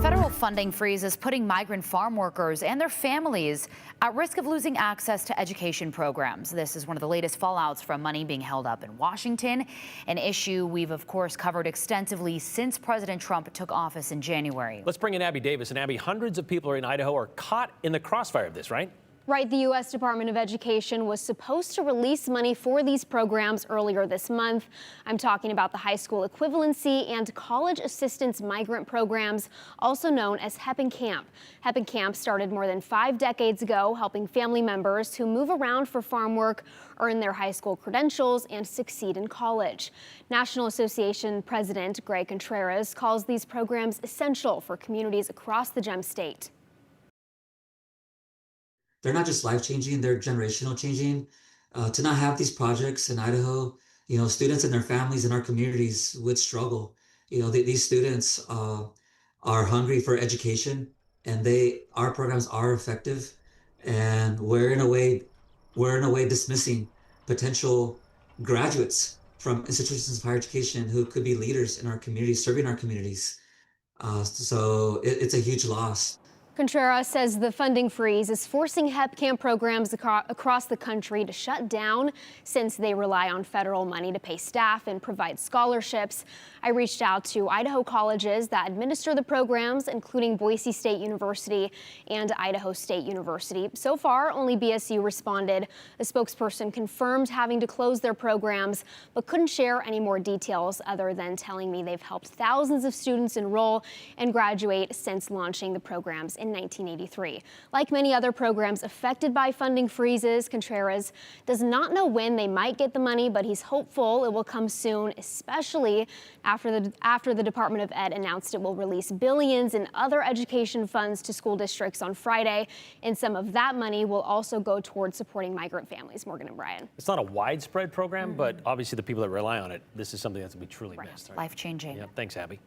federal funding freeze is putting migrant farm workers and their families at risk of losing access to education programs. This is one of the latest fallouts from money being held up in Washington, an issue we've, of course, covered extensively since President Trump took office in January. Let's bring in Abby Davis. And Abby, hundreds of people in Idaho are caught in the crossfire of this, right? Right. The U.S. Department of Education was supposed to release money for these programs earlier this month. I'm talking about the high school equivalency and college assistance migrant programs, also known as HEP and CAMP. HEP and CAMP started more than 5 decades ago, helping family members who move around for farm work earn their high school credentials and succeed in college. National Association President Greg Contreras calls these programs essential for communities across the Gem State. They're not just life-changing, they're generational changing. To not have these projects in Idaho, students and their families in our communities would struggle. These students are hungry for education, and our programs are effective, and we're in a way dismissing potential graduates from institutions of higher education who could be leaders in our communities, serving our communities. So it's a huge loss. Contreras says the funding freeze is forcing HEP camp programs across the country to shut down since they rely on federal money to pay staff and provide scholarships. I reached out to Idaho colleges that administer the programs, including Boise State University and Idaho State University. So far, only BSU responded. A spokesperson confirmed having to close their programs, but couldn't share any more details other than telling me they've helped thousands of students enroll and graduate since launching the programs in 1983. Like many other programs affected by funding freezes, Contreras does not know when they might get the money, but he's hopeful it will come soon, especially after the Department of Ed announced it will release billions in other education funds to school districts on Friday, and some of that money will also go towards supporting migrant families. Morgan and Brian. It's not a widespread program, but obviously the people that rely on it, this is something that's going to be truly missed. Life-changing. Yeah, thanks, Abby.